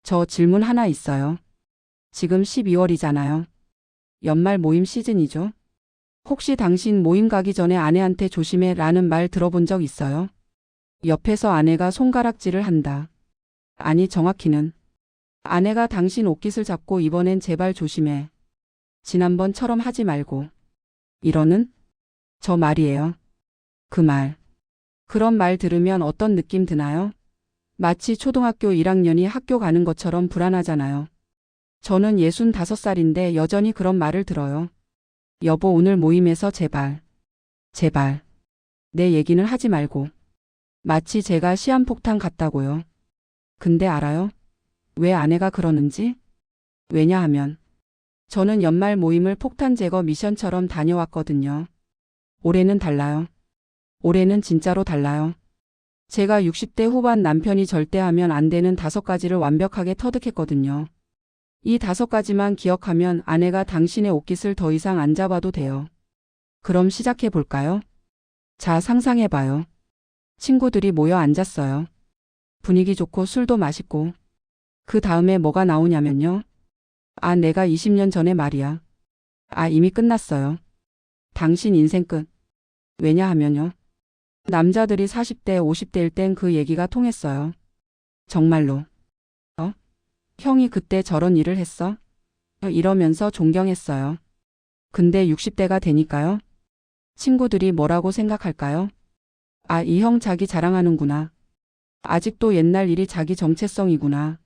저 질문 하나 있어요. 지금 12월이잖아요. 연말 모임 시즌이죠. 혹시 당신 모임 가기 전에 아내한테 조심해 라는 말 들어본 적 있어요? 옆에서 아내가 손가락질을 한다. 아니 정확히는 아내가 당신 옷깃을 잡고 이번엔 제발 조심해. 지난번처럼 하지 말고. 이러는? 저 말이에요. 그 말. 그런 말 들으면 어떤 느낌 드나요? 마치 초등학교 1학년이 학교 가는 것처럼 불안하잖아요. 저는 65살인데 여전히 그런 말을 들어요. 여보 오늘 모임에서 제발. 제발. 내 얘기는 하지 말고. 마치 제가 시한폭탄 같다고요. 근데 알아요? 왜 아내가 그러는지? 왜냐하면 저는 연말 모임을 폭탄 제거 미션처럼 다녀왔거든요. 올해는 달라요. 올해는 진짜로 달라요. 제가 60대 후반 남편이 절대 하면 안 되는 5가지를 완벽하게 터득했거든요. 이 5가지만 기억하면 아내가 당신의 옷깃을 더 이상 안 잡아도 돼요. 그럼 시작해 볼까요? 자, 상상해봐요. 친구들이 모여 앉았어요. 분위기 좋고 술도 맛있고. 그 다음에 뭐가 나오냐면요. 아, 내가 20년 전에 말이야. 아, 이미 끝났어요. 당신 인생 끝. 왜냐하면요. 남자들이 40대, 50대일 땐 그 얘기가 통했어요. 정말로. 형이 그때 저런 일을 했어? 이러면서 존경했어요. 근데 60대가 되니까요. 친구들이 뭐라고 생각할까요? 아, 이 형 자기 자랑하는구나. 아직도 옛날 일이 자기 정체성이구나.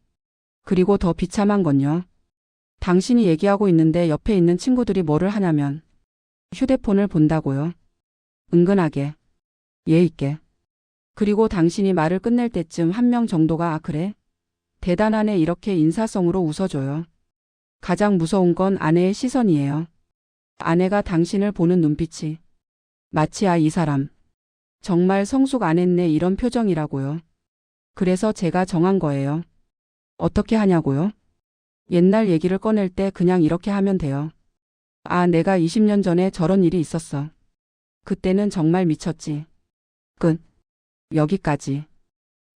그리고 더 비참한 건요. 당신이 얘기하고 있는데 옆에 있는 친구들이 뭐를 하냐면 휴대폰을 본다고요. 은근하게. 예 있게. 그리고 당신이 말을 끝낼 때쯤 한 명 정도가 아 그래? 대단하네 이렇게 인사성으로 웃어줘요. 가장 무서운 건 아내의 시선이에요. 아내가 당신을 보는 눈빛이 마치 아 이 사람 정말 성숙 안 했네 이런 표정이라고요. 그래서 제가 정한 거예요. 어떻게 하냐고요? 옛날 얘기를 꺼낼 때 그냥 이렇게 하면 돼요. 아 내가 20년 전에 저런 일이 있었어. 그때는 정말 미쳤지. 끝. 여기까지.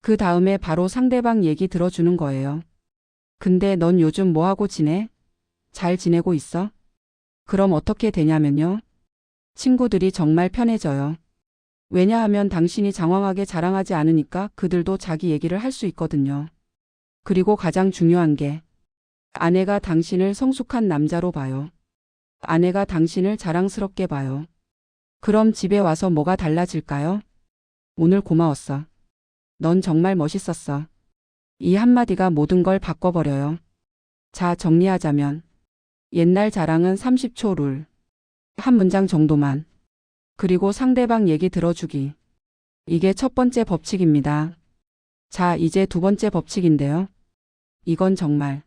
그 다음에 바로 상대방 얘기 들어주는 거예요. 근데 넌 요즘 뭐 하고 지내? 잘 지내고 있어? 그럼 어떻게 되냐면요. 친구들이 정말 편해져요. 왜냐하면 당신이 장황하게 자랑하지 않으니까 그들도 자기 얘기를 할 수 있거든요. 그리고 가장 중요한 게 아내가 당신을 성숙한 남자로 봐요. 아내가 당신을 자랑스럽게 봐요. 그럼 집에 와서 뭐가 달라질까요? 오늘 고마웠어. 넌 정말 멋있었어. 이 한마디가 모든 걸 바꿔버려요. 자, 정리하자면 옛날 자랑은 30초 룰. 한 문장 정도만. 그리고 상대방 얘기 들어주기. 이게 첫 번째 법칙입니다. 자, 이제 두 번째 법칙인데요. 이건 정말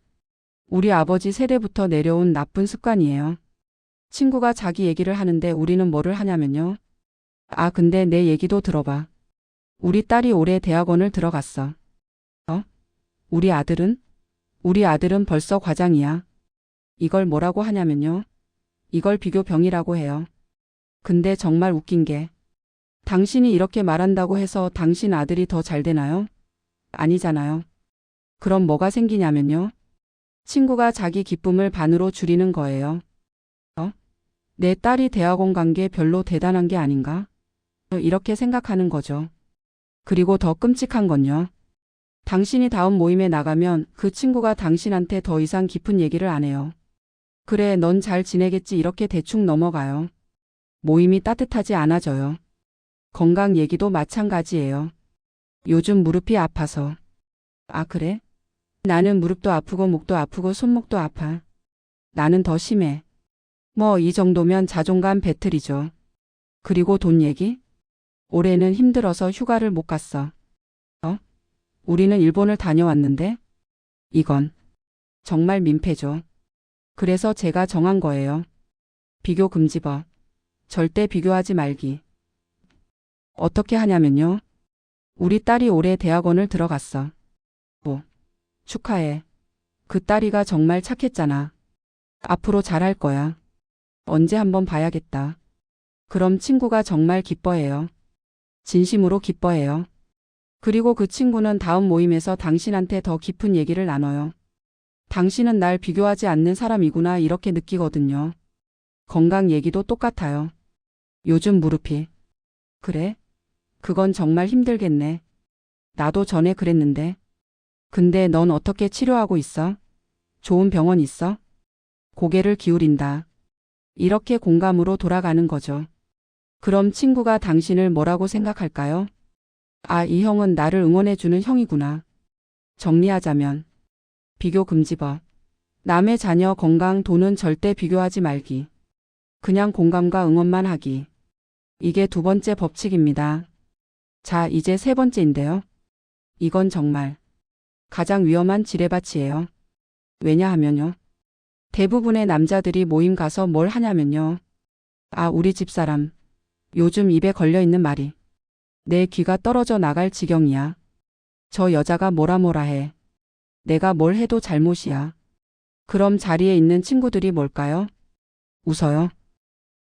우리 아버지 세대부터 내려온 나쁜 습관이에요. 친구가 자기 얘기를 하는데 우리는 뭐를 하냐면요. 아, 근데 내 얘기도 들어봐. 우리 딸이 올해 대학원을 들어갔어. 우리 아들은? 우리 아들은 벌써 과장이야. 이걸 뭐라고 하냐면요. 이걸 비교병이라고 해요. 근데 정말 웃긴 게 당신이 이렇게 말한다고 해서 당신 아들이 더 잘 되나요? 아니잖아요. 그럼 뭐가 생기냐면요. 친구가 자기 기쁨을 반으로 줄이는 거예요. 내 딸이 대학원 간 게 별로 대단한 게 아닌가? 이렇게 생각하는 거죠. 그리고 더 끔찍한 건요. 당신이 다음 모임에 나가면 그 친구가 당신한테 더 이상 깊은 얘기를 안 해요. 그래, 넌 잘 지내겠지 이렇게 대충 넘어가요. 모임이 따뜻하지 않아져요. 건강 얘기도 마찬가지예요. 요즘 무릎이 아파서. 아, 그래? 나는 무릎도 아프고 목도 아프고 손목도 아파. 나는 더 심해. 뭐 이 정도면 자존감 배틀이죠. 그리고 돈 얘기? 올해는 힘들어서 휴가를 못 갔어. 우리는 일본을 다녀왔는데? 이건 정말 민폐죠. 그래서 제가 정한 거예요. 비교 금지법. 절대 비교하지 말기. 어떻게 하냐면요. 우리 딸이 올해 대학원을 들어갔어. 뭐, 축하해. 그 딸이가 정말 착했잖아. 앞으로 잘할 거야. 언제 한번 봐야겠다. 그럼 친구가 정말 기뻐해요. 진심으로 기뻐해요. 그리고 그 친구는 다음 모임에서 당신한테 더 깊은 얘기를 나눠요. 당신은 날 비교하지 않는 사람이구나 이렇게 느끼거든요. 건강 얘기도 똑같아요. 요즘 무릎이. 그래? 그건 정말 힘들겠네. 나도 전에 그랬는데. 근데 넌 어떻게 치료하고 있어? 좋은 병원 있어? 고개를 기울인다. 이렇게 공감으로 돌아가는 거죠. 그럼 친구가 당신을 뭐라고 생각할까요? 아, 이 형은 나를 응원해주는 형이구나. 정리하자면 비교 금지법. 남의 자녀 건강, 돈은 절대 비교하지 말기. 그냥 공감과 응원만 하기. 이게 두 번째 법칙입니다. 자, 이제 세 번째인데요. 이건 정말 가장 위험한 지뢰밭이에요. 왜냐하면요. 대부분의 남자들이 모임 가서 뭘 하냐면요. 아, 우리 집사람. 요즘 입에 걸려있는 말이. 내 귀가 떨어져 나갈 지경이야. 저 여자가 뭐라 해. 내가 뭘 해도 잘못이야. 그럼 자리에 있는 친구들이 뭘까요? 웃어요.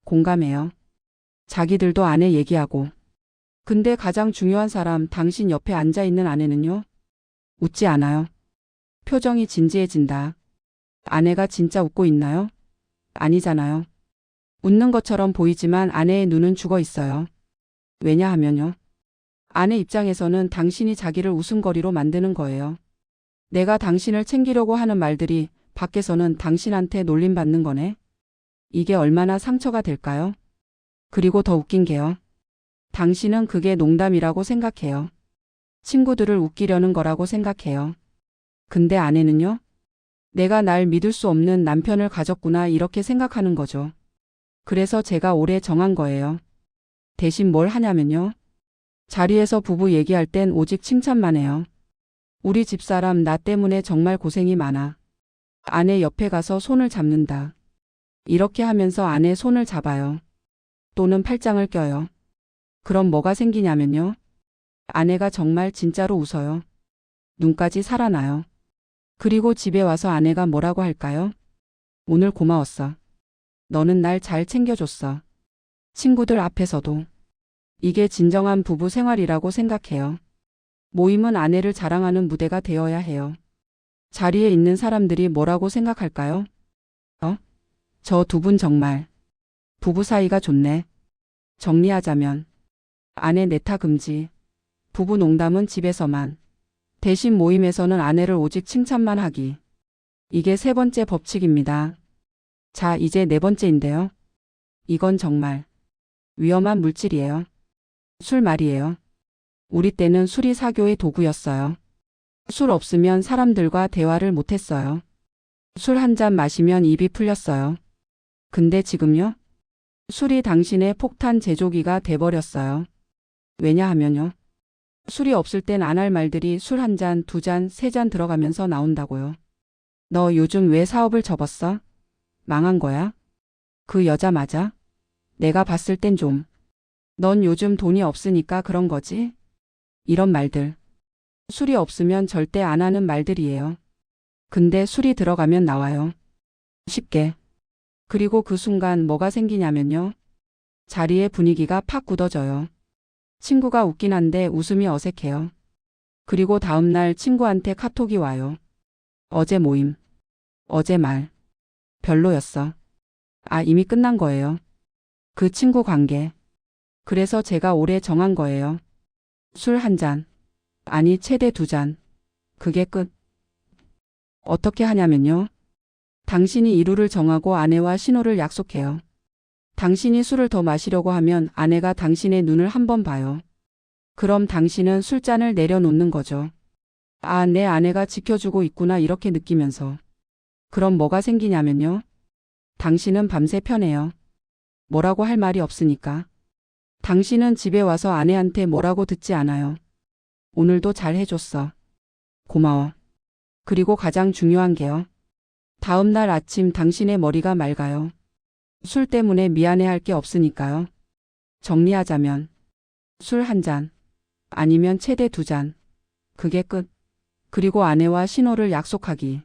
공감해요. 자기들도 아내 얘기하고. 근데 가장 중요한 사람, 당신 옆에 앉아있는 아내는요? 웃지 않아요. 표정이 진지해진다. 아내가 진짜 웃고 있나요? 아니잖아요. 웃는 것처럼 보이지만 아내의 눈은 죽어 있어요. 왜냐하면요. 아내 입장에서는 당신이 자기를 웃음거리로 만드는 거예요. 내가 당신을 챙기려고 하는 말들이 밖에서는 당신한테 놀림받는 거네. 이게 얼마나 상처가 될까요? 그리고 더 웃긴 게요. 당신은 그게 농담이라고 생각해요. 친구들을 웃기려는 거라고 생각해요. 근데 아내는요? 내가 날 믿을 수 없는 남편을 가졌구나 이렇게 생각하는 거죠. 그래서 제가 올해 정한 거예요. 대신 뭘 하냐면요. 자리에서 부부 얘기할 땐 오직 칭찬만 해요. 우리 집사람 나 때문에 정말 고생이 많아. 아내 옆에 가서 손을 잡는다. 이렇게 하면서 아내 손을 잡아요. 또는 팔짱을 껴요. 그럼 뭐가 생기냐면요. 아내가 정말 진짜로 웃어요. 눈까지 살아나요. 그리고 집에 와서 아내가 뭐라고 할까요? 오늘 고마웠어. 너는 날 잘 챙겨줬어. 친구들 앞에서도. 이게 진정한 부부 생활이라고 생각해요. 모임은 아내를 자랑하는 무대가 되어야 해요. 자리에 있는 사람들이 뭐라고 생각할까요? 저 두 분 정말 부부 사이가 좋네. 정리하자면 아내 내타 금지. 부부 농담은 집에서만. 대신 모임에서는 아내를 오직 칭찬만 하기. 이게 세 번째 법칙입니다. 자, 이제 네 번째인데요. 이건 정말 위험한 물질이에요. 술 말이에요. 우리 때는 술이 사교의 도구였어요. 술 없으면 사람들과 대화를 못했어요. 술 한 잔 마시면 입이 풀렸어요. 근데 지금요? 술이 당신의 폭탄 제조기가 돼버렸어요. 왜냐하면요. 술이 없을 땐 안 할 말들이 술 한 잔, 두 잔, 세 잔 들어가면서 나온다고요. 너 요즘 왜 사업을 접었어? 망한 거야? 그 여자 맞아? 내가 봤을 땐 좀. 넌 요즘 돈이 없으니까 그런 거지? 이런 말들. 술이 없으면 절대 안 하는 말들이에요. 근데 술이 들어가면 나와요. 쉽게. 그리고 그 순간 뭐가 생기냐면요. 자리의 분위기가 팍 굳어져요. 친구가 웃긴 한데 웃음이 어색해요. 그리고 다음날 친구한테 카톡이 와요. 어제 모임. 어제 말. 별로였어. 아, 이미 끝난 거예요. 그 친구 관계. 그래서 제가 올해 정한 거예요. 술 한 잔. 아니, 최대 두 잔. 그게 끝. 어떻게 하냐면요. 당신이 이루를 정하고 아내와 신호를 약속해요. 당신이 술을 더 마시려고 하면 아내가 당신의 눈을 한 번 봐요. 그럼 당신은 술잔을 내려놓는 거죠. 아, 내 아내가 지켜주고 있구나 이렇게 느끼면서. 그럼 뭐가 생기냐면요. 당신은 밤새 편해요. 뭐라고 할 말이 없으니까. 당신은 집에 와서 아내한테 뭐라고 듣지 않아요. 오늘도 잘 해줬어. 고마워. 그리고 가장 중요한 게요. 다음 날 아침 당신의 머리가 맑아요. 술 때문에 미안해할 게 없으니까요. 정리하자면 술 한 잔. 아니면 최대 두 잔. 그게 끝. 그리고 아내와 신호를 약속하기.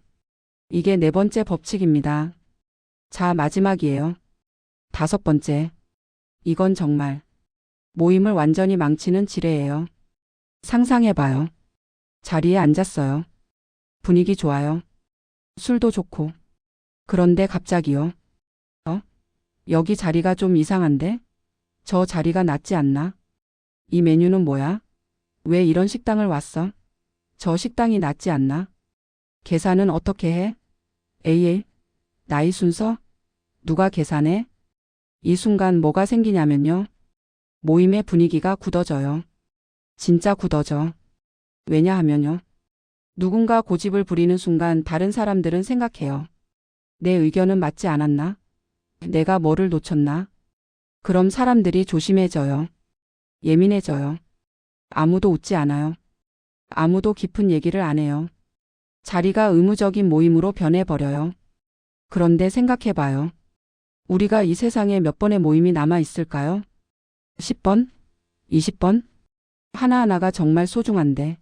이게 네 번째 법칙입니다. 자, 마지막이에요. 다섯 번째. 이건 정말 모임을 완전히 망치는 지뢰예요. 상상해봐요. 자리에 앉았어요. 분위기 좋아요. 술도 좋고. 그런데 갑자기요. 여기 자리가 좀 이상한데? 저 자리가 낫지 않나? 이 메뉴는 뭐야? 왜 이런 식당을 왔어? 저 식당이 낫지 않나? 계산은 어떻게 해? AA? 나이 순서? 누가 계산해? 이 순간 뭐가 생기냐면요. 모임의 분위기가 굳어져요. 진짜 굳어져. 왜냐하면요. 누군가 고집을 부리는 순간 다른 사람들은 생각해요. 내 의견은 맞지 않았나? 내가 뭐를 놓쳤나? 그럼 사람들이 조심해져요. 예민해져요. 아무도 웃지 않아요. 아무도 깊은 얘기를 안 해요. 자리가 의무적인 모임으로 변해버려요. 그런데 생각해봐요. 우리가 이 세상에 몇 번의 모임이 남아 있을까요? 10번? 20번? 하나하나가 정말 소중한데.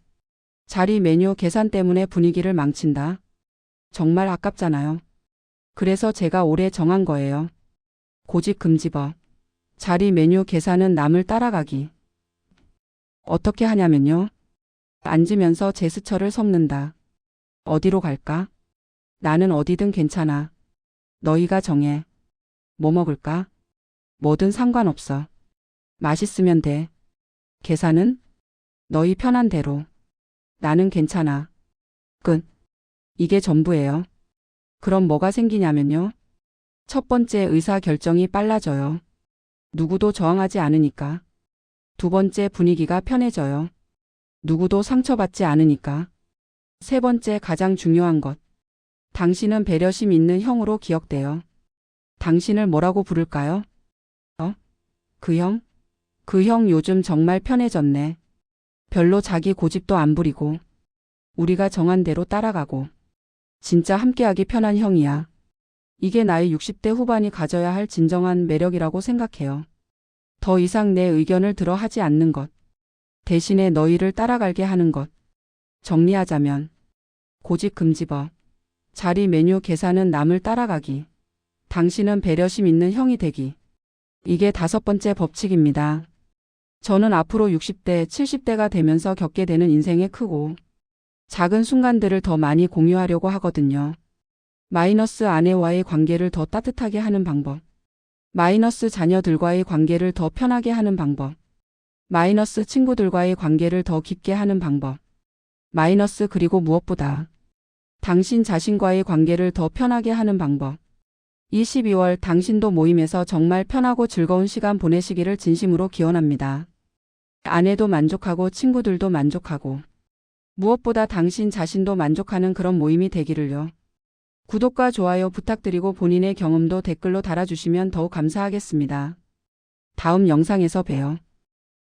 자리 메뉴 계산 때문에 분위기를 망친다. 정말 아깝잖아요. 그래서 제가 올해 정한 거예요. 고집 금지법. 자리 메뉴 계산은 남을 따라가기. 어떻게 하냐면요. 앉으면서 제스처를 섞는다. 어디로 갈까? 나는 어디든 괜찮아. 너희가 정해. 뭐 먹을까? 뭐든 상관없어. 맛있으면 돼. 계산은? 너희 편한 대로. 나는 괜찮아. 끝. 이게 전부예요. 그럼 뭐가 생기냐면요. 첫 번째 의사 결정이 빨라져요. 누구도 저항하지 않으니까. 두 번째 분위기가 편해져요. 누구도 상처받지 않으니까. 세 번째 가장 중요한 것. 당신은 배려심 있는 형으로 기억돼요. 당신을 뭐라고 부를까요? 그 형? 그 형 요즘 정말 편해졌네. 별로 자기 고집도 안 부리고. 우리가 정한 대로 따라가고. 진짜 함께하기 편한 형이야. 이게 나의 60대 후반이 가져야 할 진정한 매력이라고 생각해요. 더 이상 내 의견을 들어 하지 않는 것. 대신에 너희를 따라갈게 하는 것. 정리하자면 고집 금지법. 자리 메뉴 계산은 남을 따라가기. 당신은 배려심 있는 형이 되기. 이게 5번째 법칙입니다. 저는 앞으로 60대, 70대가 되면서 겪게 되는 인생의 크고 작은 순간들을 더 많이 공유하려고 하거든요. 마이너스 아내와의 관계를 더 따뜻하게 하는 방법. 마이너스 자녀들과의 관계를 더 편하게 하는 방법. 마이너스 친구들과의 관계를 더 깊게 하는 방법. 마이너스 그리고 무엇보다 당신 자신과의 관계를 더 편하게 하는 방법. 이 12월 당신도 모임에서 정말 편하고 즐거운 시간 보내시기를 진심으로 기원합니다. 아내도 만족하고 친구들도 만족하고 무엇보다 당신 자신도 만족하는 그런 모임이 되기를요. 구독과 좋아요 부탁드리고 본인의 경험도 댓글로 달아주시면 더욱 감사하겠습니다. 다음 영상에서 봬요.